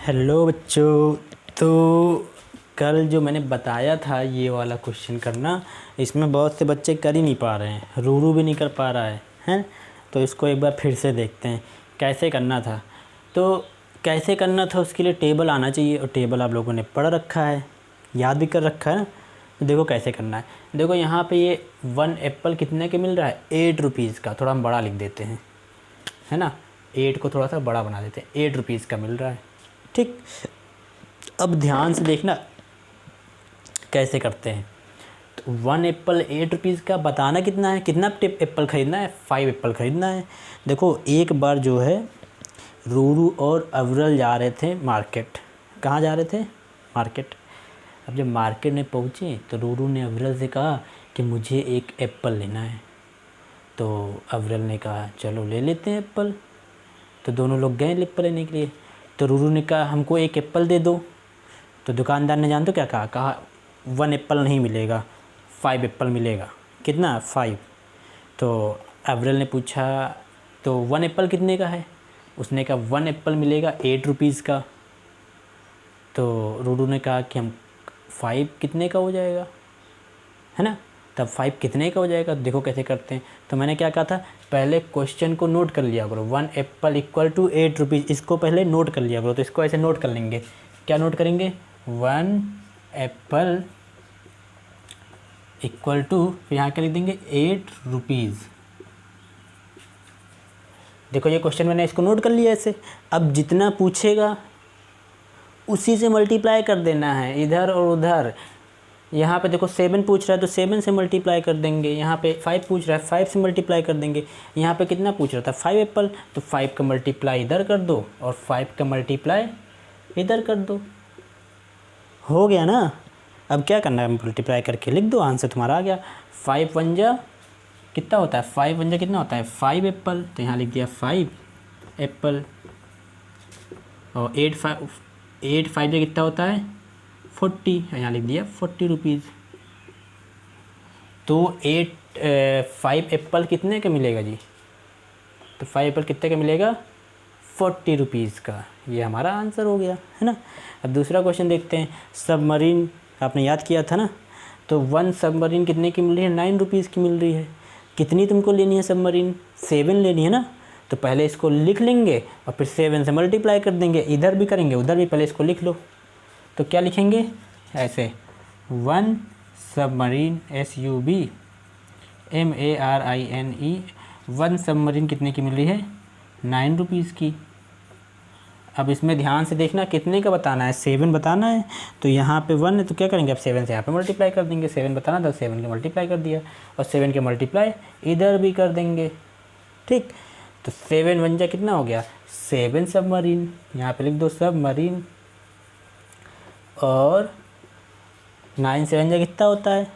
Hello बच्चों। तो कल जो मैंने बताया था ये वाला क्वेश्चन करना, इसमें बहुत से बच्चे कर ही नहीं पा रहे हैं, रूरू भी नहीं कर पा रहा है हैं। तो इसको एक बार फिर से देखते हैं कैसे करना था। तो कैसे करना था उसके लिए टेबल आना चाहिए, और टेबल आप लोगों ने पढ़ रखा है, याद भी कर रखा है ना। तो देखो कैसे करना है। देखो यहाँ पे ये 1 एप्पल कितने के मिल रहा है, 8 रुपीज़ का। थोड़ा हम बड़ा लिख देते हैं, है ना, 8 को थोड़ा सा बड़ा बना देते हैं। 8 रुपीज़ का मिल रहा है, ठीक। अब ध्यान से देखना कैसे करते हैं। तो 1 एप्पल 8 रुपीज़ का, बताना कितना है, कितना एप्पल ख़रीदना है, 5 एप्पल ख़रीदना है। देखो एक बार जो है रूरू और अवरल जा रहे थे मार्केट। कहाँ जा रहे थे, मार्केट। अब जब मार्केट में पहुँचे तो रूरू ने अवरल से कहा कि मुझे एक एप्पल लेना है। तो अवरल ने कहा चलो ले लेते हैं एप्पल। तो दोनों लोग गए एप्पल लेने के लिए। तो रूरू ने कहा हमको एक एप्पल दे दो। तो दुकानदार ने जानते हो क्या कहा 1 एप्पल नहीं मिलेगा, 5 एप्पल मिलेगा। कितना, 5। तो अवरल ने पूछा तो 1 एप्पल कितने का है। उसने कहा 1 एप्पल मिलेगा 8 रुपीज़ का। तो रूरू ने कहा कि हम 5 कितने का हो जाएगा, है ना। तब 5 कितने का हो जाएगा, देखो कैसे करते हैं। तो मैंने क्या कहा था, पहले क्वेश्चन को नोट कर लिया करो। 1 एप्पल इक्वल टू 8 रुपीज़, इसको पहले नोट कर लिया करो। तो इसको ऐसे नोट कर लेंगे। क्या नोट करेंगे, 1 एप्पल इक्वल टू, फिर यहाँ क्या लिख देंगे 8 रुपीज़। देखो ये क्वेश्चन मैंने इसको नोट कर लिया ऐसे। अब जितना पूछेगा उसी से मल्टीप्लाई कर देना है, इधर और उधर। यहाँ पे देखो 7 पूछ रहा है तो 7 से मल्टीप्लाई कर देंगे। यहाँ पे 5 पूछ रहा है, 5 से मल्टीप्लाई कर देंगे। यहाँ पे कितना पूछ रहा था, 5 एप्पल, तो 5 का मल्टीप्लाई इधर कर दो और 5 का मल्टीप्लाई इधर कर दो। हो गया ना। अब क्या करना है, मल्टीप्लाई करके लिख दो, आंसर तुम्हारा आ गया। 5 वन जा कितना होता है, 5 वन जा कितना होता है, 5 एप्पल। तो यहाँ लिख दिया 5 एप्पल। और 8 5 जा कितना होता है, 40। यहाँ लिख दिया 40 रुपीज़। तो 5 एप्पल कितने का मिलेगा जी, तो 5 एप्पल कितने का मिलेगा, 40 रुपीज़ का। ये हमारा आंसर हो गया, है ना। अब दूसरा क्वेश्चन देखते हैं। सबमरीन आपने याद किया था ना। तो 1 सबमरीन कितने की मिल रही है, 9 रुपीज़ की मिल रही है। कितनी तुमको लेनी है सबमरीन, 7 लेनी है ना। तो पहले इसको लिख लेंगे और फिर 7 से मल्टीप्लाई कर देंगे। इधर भी करेंगे उधर भी, पहले इसको लिख लो। तो क्या लिखेंगे ऐसे, 1 सबमरीन SUBMARINE 1 सबमरीन कितने की मिल रही है, 9 रुपीज़ की। अब इसमें ध्यान से देखना कितने का बताना है, 7 बताना है। तो यहाँ पे 1 है तो क्या करेंगे, अब 7 से यहाँ पे मल्टीप्लाई कर देंगे। 7 बताना था, 7 के मल्टीप्लाई कर दिया और 7 के मल्टीप्लाई इधर भी कर देंगे, ठीक। तो 7 वन जा कितना हो गया, 7 सबमरीन। यहाँ पे लिख दो सबमरीन। और 9 7 जा कितना होता है,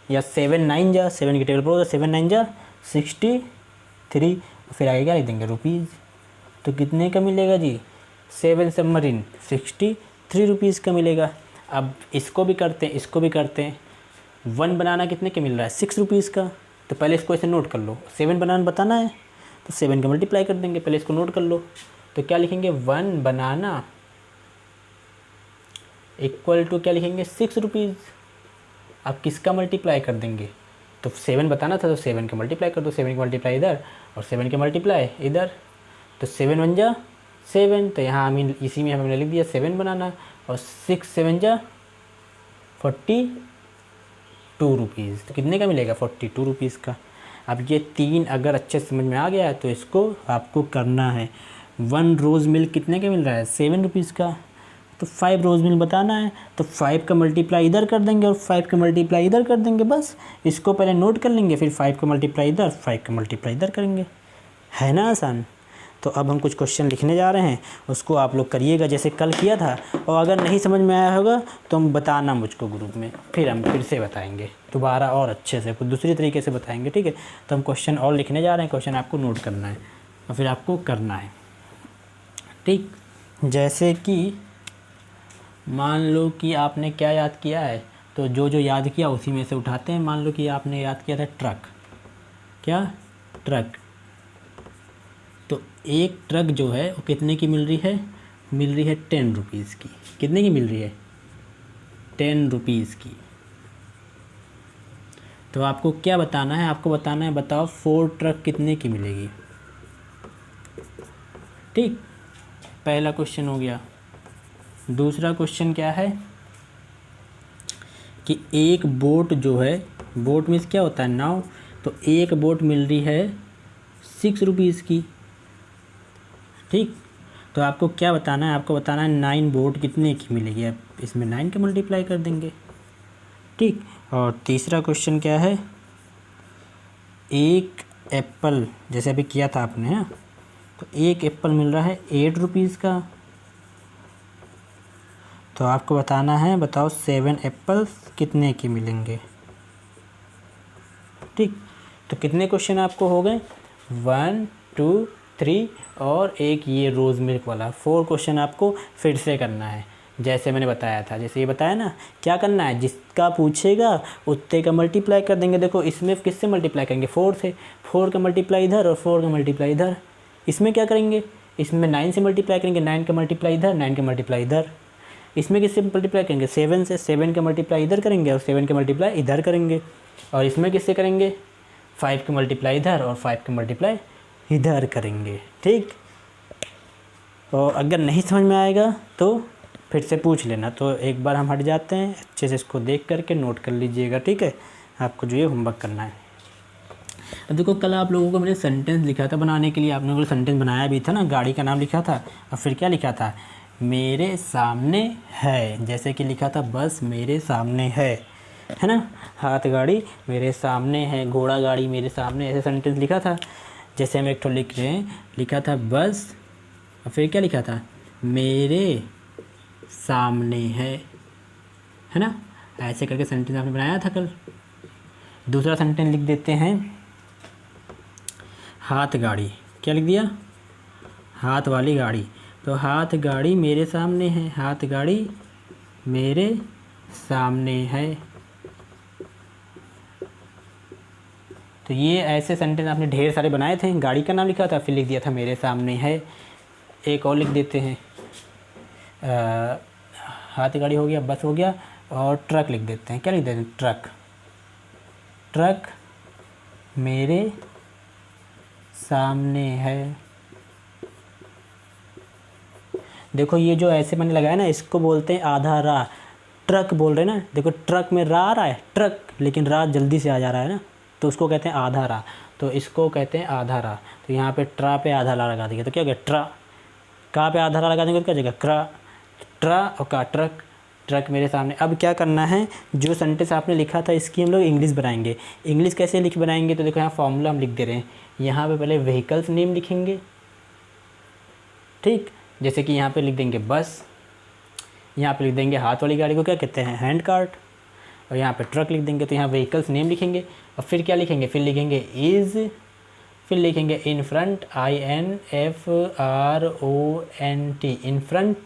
या 7 9 जा, 7 की टेबल पर होगा, 7 9 जा 63। फिर आगे क्या लिख देंगे, रुपीज़। तो कितने का मिलेगा जी, 7 सबमरीन 63 रुपीज़ का मिलेगा। अब इसको भी करते हैं, इसको भी करते हैं। 1 बनाना कितने का मिल रहा है, 6 रुपीज़ का। तो पहले इसको ऐसे नोट कर लो। 7 बनाना बताना है तो 7 का मल्टीप्लाई कर देंगे, पहले इसको नोट कर लो। तो क्या लिखेंगे, 1 बनाना इक्वल टू क्या लिखेंगे, 6 रुपीज़। अब किसका मल्टीप्लाई कर देंगे, तो 7 बताना था तो 7 का मल्टीप्लाई कर दो। 7 का मल्टीप्लाई इधर और 7 के मल्टीप्लाई इधर। तो 7 वन जा 7। तो यहाँ हमें इसी में हमने लिख दिया 7 बनाना। और 6 7 जा 42 रुपीज़। तो कितने का मिलेगा, 42 रुपीज़ का। अब ये 3 अगर अच्छे समझ में आ गया है तो इसको आपको करना है। 1 रोज़ मिल्क कितने का मिल रहा है, 7 रुपीज़ का। तो 5 रोज़ मिल्क बताना है तो 5 का मल्टीप्लाई इधर कर देंगे और 5 का मल्टीप्लाई इधर कर देंगे। बस इसको पहले नोट कर लेंगे, फिर 5 का मल्टीप्लाई इधर, 5 का मल्टीप्लाई इधर करेंगे। है ना आसान। तो अब हम कुछ क्वेश्चन लिखने जा रहे हैं, उसको आप लोग करिएगा जैसे कल किया था। और अगर नहीं समझ में आया होगा तो हम बताना मुझको ग्रुप में, फिर हम फिर से बताएंगे दोबारा और अच्छे से, कुछ दूसरी तरीके से बताएंगे, ठीक है। तो हम क्वेश्चन और लिखने जा रहे हैं, क्वेश्चन आपको नोट करना है और फिर आपको करना है, ठीक। जैसे कि मान लो कि आपने क्या याद किया है, तो जो जो याद किया उसी में से उठाते हैं। मान लो कि आपने याद किया था ट्रक, क्या, ट्रक। तो एक ट्रक जो है वो कितने की मिल रही है, मिल रही है 10 रुपीज़ की। कितने की मिल रही है? 10 रुपीज़ की। तो आपको क्या बताना है? आपको बताना है, बताओ 4 ट्रक कितने की मिलेगी। ठीक, पहला क्वेश्चन हो गया। दूसरा क्वेश्चन क्या है कि एक बोट जो है, बोट मीन्स क्या होता है? नाव। तो एक बोट मिल रही है 6 रुपीज़ की। ठीक, तो आपको क्या बताना है? आपको बताना है 9 बोट कितने की मिलेगी। आप इसमें 9 के मल्टीप्लाई कर देंगे। ठीक, और तीसरा क्वेश्चन क्या है? एक एप्पल, जैसे अभी किया था आपने, है, तो एक एप्पल मिल रहा है 8 रुपीज़ का। तो आपको बताना है, बताओ 7 एप्पल्स कितने की मिलेंगे। ठीक, तो कितने क्वेश्चन आपको हो गए? 1 2 3 और एक ये रोज़ मिल्क वाला। 4 क्वेश्चन आपको फिर से करना है, जैसे मैंने बताया था। जैसे ये बताया ना, क्या करना है? जिसका पूछेगा उतने का मल्टीप्लाई कर देंगे। देखो इसमें किससे मल्टीप्लाई करेंगे? 4 से। 4 का मल्टीप्लाई इधर और 4 का मल्टीप्लाई इधर। इसमें क्या करेंगे? इसमें 9 से मल्टीप्लाई करेंगे, 9 का मल्टीप्लाई इधर, 9 का मल्टीप्लाई इधर। इसमें किससे मल्टीप्लाई करेंगे? 7 से। 7 का मल्टीप्लाई इधर करेंगे और 7 का मल्टीप्लाई इधर करेंगे। और इसमें किससे करेंगे? 5 का मल्टीप्लाई इधर और 5 का मल्टीप्लाई इधर करेंगे। ठीक, और अगर नहीं समझ में आएगा तो फिर से पूछ लेना। तो एक बार हम हट जाते हैं, अच्छे से इसको देख करके नोट कर लीजिएगा। ठीक है, आपको जो ये होमवर्क करना है। अब देखो, कल आप लोगों को मैंने सेंटेंस लिखा था बनाने के लिए। आप लोगों को सेंटेंस बनाया भी था ना, गाड़ी का नाम लिखा था और फिर क्या लिखा था? मेरे सामने है। जैसे कि लिखा था बस मेरे सामने है ना, हाथ गाड़ी मेरे सामने है, घोड़ा गाड़ी मेरे सामने, ऐसे सेंटेंस लिखा था। जैसे हम एक ठो लिख रहे हैं, लिखा था बस और फिर क्या लिखा था? मेरे सामने है ना। ऐसे करके सेंटेंस आपने बनाया था कल। दूसरा सेंटेंस लिख देते हैं, हाथ गाड़ी। क्या लिख दिया? हाथ वाली गाड़ी। तो हाथ गाड़ी मेरे सामने है, हाथ गाड़ी मेरे सामने है। तो ये ऐसे सेंटेंस आपने ढेर सारे बनाए थे। गाड़ी का नाम लिखा था, फिर लिख दिया था मेरे सामने है। एक और लिख देते हैं, हाथ गाड़ी हो गया, बस हो गया, और ट्रक लिख देते हैं। क्या लिख देते हैं? ट्रक। ट्रक मेरे सामने है। देखो ये जो ऐसे मैंने लगाया ना, इसको बोलते हैं आधा रा। ट्रक बोल रहे हैं ना, देखो ट्रक में रा आ रहा है, ट्रक, लेकिन रा जल्दी से आ जा रहा है ना, तो उसको कहते हैं आधा रा। तो इसको कहते हैं आधा रा। तो यहाँ पे ट्रा पे आधा रा लगा देंगे तो क्या हो गया? ट्रा। का पे आधा रा लगा देंगे तो क्या हो जाएगा? क्रा। ट्रा और का, ट्रक। ट्रक मेरे सामने। अब क्या करना है, जो सेंटेंस आपने लिखा था इसकी हम लोग इंग्लिश बनाएंगे। इंग्लिश कैसे बनाएंगे? तो देखो यहाँ फॉर्मूला हम लिख दे रहे हैं। यहाँ पे पहले व्हीकल्स नेम लिखेंगे। ठीक, जैसे कि यहाँ पे लिख देंगे बस, यहाँ पे लिख देंगे हाथ वाली गाड़ी को क्या कहते हैं? हैंड कार्ट, और यहाँ पे ट्रक लिख देंगे। तो यहाँ व्हीकल्स नेम लिखेंगे और फिर क्या लिखेंगे? फिर लिखेंगे इज़, फिर लिखेंगे in front, INFRONT, in front,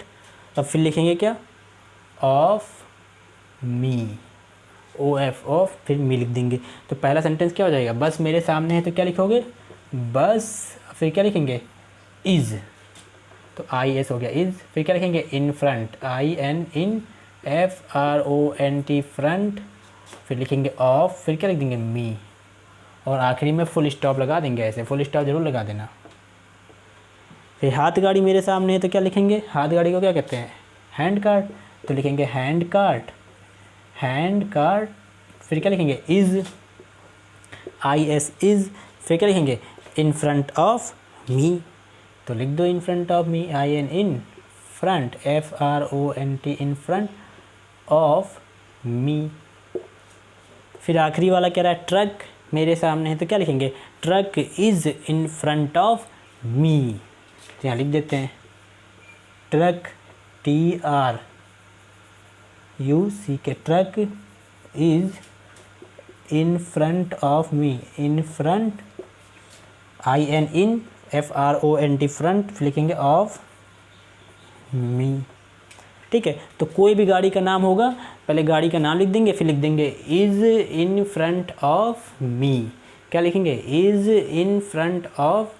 और फिर लिखेंगे क्या? ऑफ मी, OF, ऑफ, फिर मी लिख देंगे। तो पहला सेंटेंस क्या हो जाएगा? बस मेरे सामने है, तो क्या लिखोगे? बस, फिर क्या लिखेंगे? इज़, तो IS हो गया इज़। फिर क्या लिखेंगे? इन फ्रंट, INFRONT, फ्रंट, फिर लिखेंगे ऑफ, फिर क्या लिख देंगे? मी, और आखिरी में फुल स्टॉप लगा देंगे। ऐसे फुल स्टॉप जरूर लगा देना। फिर हाथ गाड़ी मेरे सामने है, तो क्या लिखेंगे? हाथ गाड़ी को क्या कहते हैं? हैंड कार्ट, तो लिखेंगे हैंड कार्ट, हैंड कार्ट, फिर क्या लिखेंगे? इज़, IS, इज़, फिर क्या लिखेंगे? इन फ्रंट ऑफ मी, तो लिख दो in front of me, IN, in front, FRONT, in front of me. फिर आखिरी वाला क्या रहा है? ट्रक मेरे सामने है, तो क्या लिखेंगे? Truck is in front of me. तो यहाँ लिख देते हैं truck, TRUCK, truck is in front of me, in front, IN, in, FRONT, front, फिर लिखेंगे ऑफ मी। ठीक है, तो कोई भी गाड़ी का नाम होगा, पहले गाड़ी का नाम लिख देंगे, फिर लिख देंगे is in front of me. क्या लिखेंगे? Is in front of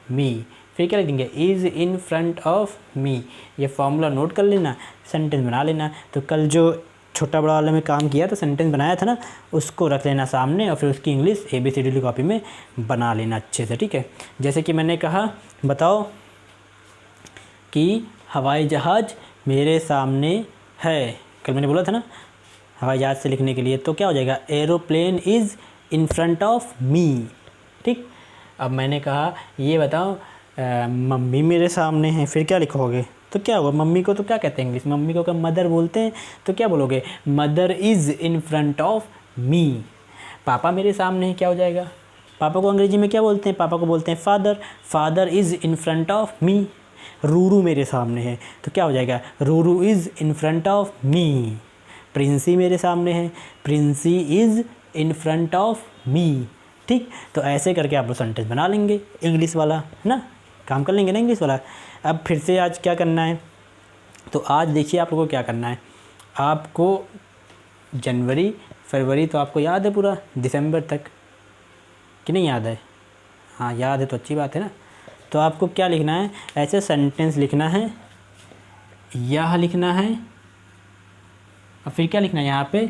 me. फिर क्या लिख देंगे, is in front of me. ये फॉर्मूला नोट कर लेना, सेंटेंस बना लेना। तो कल जो छोटा बड़ा वाले में काम किया था, सेंटेंस बनाया था ना, उसको रख लेना सामने और फिर उसकी इंग्लिश ABCD कॉपी में बना लेना अच्छे से, ठीक है। जैसे कि मैंने कहा, बताओ कि हवाई जहाज़ मेरे सामने है। कल मैंने बोला था ना हवाई जहाज़ से लिखने के लिए, तो क्या हो जाएगा, aeroplane is in front of me, ठीक। अब मैंने कहा ये बताओ मम्मी मेरे सामने है, फिर क्या लिखोगे, तो क्या होगा, मम्मी को तो क्या कहते हैं इंग्लिश, मम्मी को क्या मदर बोलते हैं, तो क्या बोलोगे, mother is in front of me. पापा मेरे सामने है, क्या हो जाएगा, पापा को अंग्रेजी में क्या बोलते हैं, पापा को बोलते हैं father, father is in front of me. Ruru मेरे सामने है, तो क्या हो जाएगा, Ruru is in front of me. Princy मेरे सामने है, Princy is in front of me, ठीक। तो ऐसे करके आप लोग सेंटेंस बना लेंगे इंग्लिश वाला, है ना, काम कर लेंगे ना इंग्लिश वाला। अब फिर से आज क्या करना है, तो आज देखिए आप लोगों को क्या करना है। आपको जनवरी फरवरी तो आपको याद है पूरा, दिसंबर तक कि नहीं याद है, हाँ याद है तो अच्छी बात है ना। तो आपको क्या लिखना है, ऐसे सेंटेंस लिखना है, यह लिखना है और फिर क्या लिखना है, यहाँ पे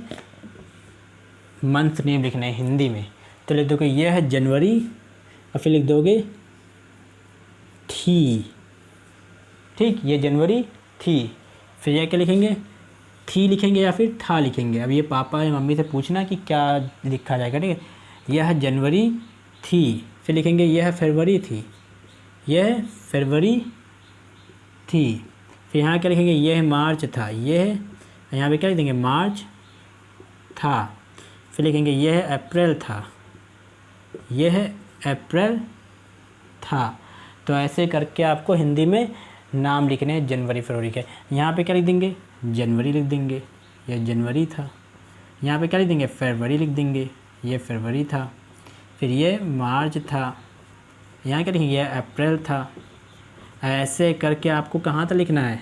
मंथ नेम लिखना है हिंदी में। तो लिख दोगे यह है जनवरी और फिर लिख दोगे थी, ठीक, ये जनवरी थी। फिर यह क्या लिखेंगे, थी लिखेंगे या फिर था लिखेंगे। अब ये पापा या मम्मी से पूछना कि क्या लिखा जाएगा, ठीक है। यह जनवरी थी, फिर लिखेंगे यह फरवरी थी, यह फरवरी थी। फिर यहाँ क्या लिखेंगे, यह मार्च था, यह यहाँ पे क्या लिख देंगे, मार्च था। फिर लिखेंगे यह अप्रैल था, यह अप्रैल था। तो ऐसे करके आपको हिंदी में नाम लिखने हैं जनवरी फरवरी के। यहाँ पे क्या लिख देंगे, जनवरी लिख देंगे, यह जनवरी था। यहाँ पे क्या लिख देंगे, फरवरी लिख देंगे, यह फरवरी था। फिर ये मार्च था, यहाँ क्या लिखेंगे, यह अप्रैल था। ऐसे करके आपको कहाँ तक लिखना है,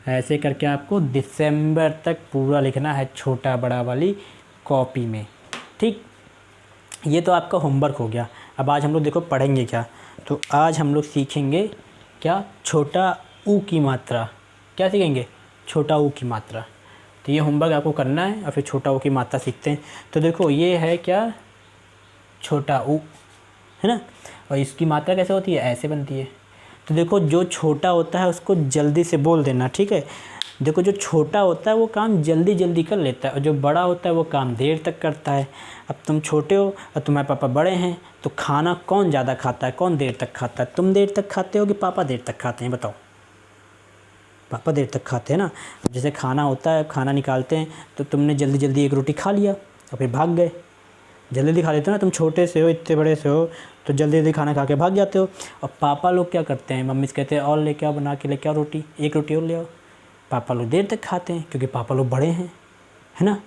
ऐसे करके आपको दिसंबर तक पूरा लिखना है छोटा बड़ा वाली कॉपी में, ठीक। ये तो आपका होमवर्क हो गया। अब आज हम लोग देखो पढ़ेंगे क्या, तो आज हम लोग सीखेंगे क्या, छोटा ऊ की मात्रा। क्या सीखेंगे, छोटा ऊ की मात्रा। तो ये होमवर्क आपको करना है और फिर छोटा ऊ की मात्रा सीखते हैं। तो देखो ये है क्या, छोटा ऊ, है ना, और इसकी मात्रा कैसे होती है, ऐसे बनती है। तो देखो जो छोटा होता है उसको जल्दी से बोल देना, ठीक है। देखो जो छोटा होता है वो काम जल्दी जल्दी कर लेता है और जो बड़ा होता है वो काम देर तक करता है। अब तुम छोटे हो और तुम्हारे पापा बड़े हैं, तो खाना कौन ज़्यादा खाता है, कौन देर तक खाता है, तुम देर तक खाते हो कि पापा देर तक खाते हैं, बताओ। पापा देर तक खाते हैं ना। जैसे खाना होता है, खाना निकालते हैं, तो तुमने जल्दी जल्दी एक रोटी खा लिया और फिर भाग गए, जल्दी जल्दी खा लेते हो ना। तुम छोटे से हो, इतने बड़े से हो, तो जल्दी जल्दी खाना खा के भाग जाते हो। और पापा लोग क्या करते हैं, मम्मी से कहते हैं और लेके आओ, बना के लेके आओ रोटी, एक रोटी और ले आओ। पापा लोग देर तक खाते हैं क्योंकि पापा लोग बड़े हैं, है ना।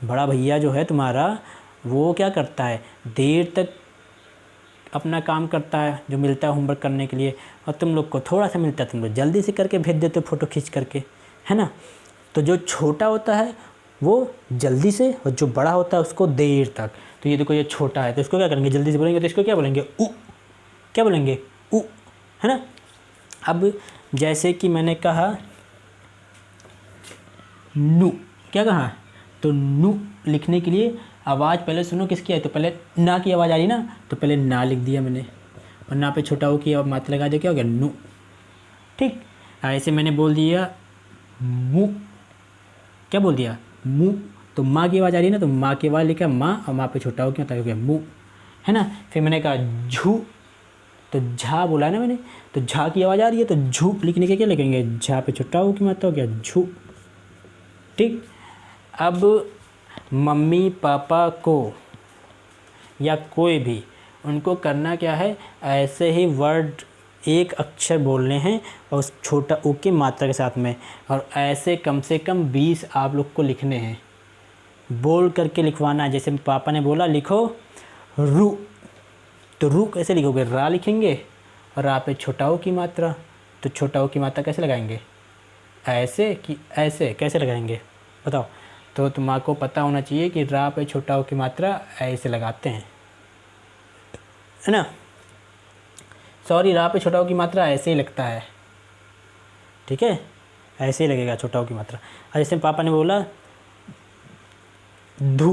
बड़ा भैया जो है तुम्हारा, वो क्या करता है, देर तक अपना काम करता है जो मिलता है होमवर्क करने के लिए, और तुम लोग को थोड़ा सा मिलता है, तुम लोग जल्दी से करके भेज देते हो फ़ोटो खींच करके, है ना। तो जो छोटा होता है वो जल्दी से, और जो बड़ा होता है उसको देर तक। तो ये देखो ये छोटा है, तो इसको क्या करेंगे, जल्दी से बोलेंगे, तो इसको क्या बोलेंगे, ऊ। क्या बोलेंगे, ऊ, है ना। अब जैसे कि मैंने कहा नू, क्या कहा, तो नू लिखने के लिए आवाज़ पहले सुनो किसकी है, तो पहले ना की आवाज़ आ रही ना, तो पहले ना लिख दिया मैंने, और ना पे छोटा हो की मात्रा लगा दिया, क्या हो गया, नू, ठीक। ऐसे मैंने बोल दिया मु, क्या बोल दिया, मु, तो माँ की आवाज़ आ रही है ना, तो माँ की आवाज़ लिखा माँ, और माँ पे छोटा हो क्या, हो गया मु, है ना। फिर मैंने कहा झू, तो झा बोला है ना मैंने, तो झा की आवाज़ आ रही है, तो झू लिखने के क्या लिखेंगे, झा पे छोटा हो की मात्रा हो गया झू, ठीक। अब मम्मी पापा को या कोई भी, उनको करना क्या है, ऐसे ही वर्ड एक अक्षर बोलने हैं और उस छोटा ऊ की मात्रा के साथ में, और ऐसे कम से कम 20 आप लोग को लिखने हैं, बोल करके लिखवाना है। जैसे पापा ने बोला लिखो रू, तो रू कैसे लिखोगे, रा लिखेंगे और रा पे छोटा ऊ की मात्रा, तो छोटा ऊ की मात्रा कैसे लगाएंगे, ऐसे कि ऐसे, कैसे लगाएंगे बताओ। तो तुम्हारे पता होना चाहिए कि रा पे छोटा ऊ की मात्रा ऐसे लगाते हैं, है ना। सॉरी, रा पे छोटा ओ की मात्रा ऐसे ही लगता है, ठीक है, ऐसे ही लगेगा छोटा ओ की मात्रा। और जैसे पापा ने बोला धू,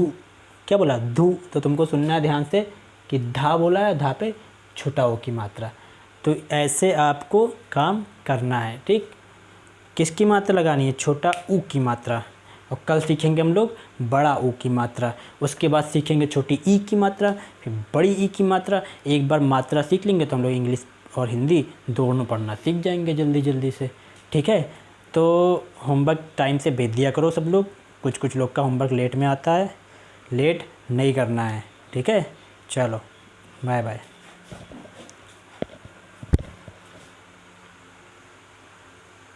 क्या बोला धू, तो तुमको सुनना है ध्यान से कि धा बोला है, धा पे छोटा ओ की मात्रा। तो ऐसे आपको काम करना है, ठीक। किसकी मात्रा लगानी है? छोटा ऊ की मात्रा। और कल सीखेंगे हम लोग बड़ा ऊ की मात्रा, उसके बाद सीखेंगे छोटी ई की मात्रा, फिर बड़ी ई की मात्रा। एक बार मात्रा सीख लेंगे तो हम लोग इंग्लिश और हिंदी दोनों पढ़ना सीख जाएंगे जल्दी जल्दी से, ठीक है। तो होमवर्क टाइम से भेज दिया करो सब लोग, कुछ कुछ लोग का होमवर्क लेट में आता है, लेट नहीं करना है, ठीक है। चलो बाय बाय।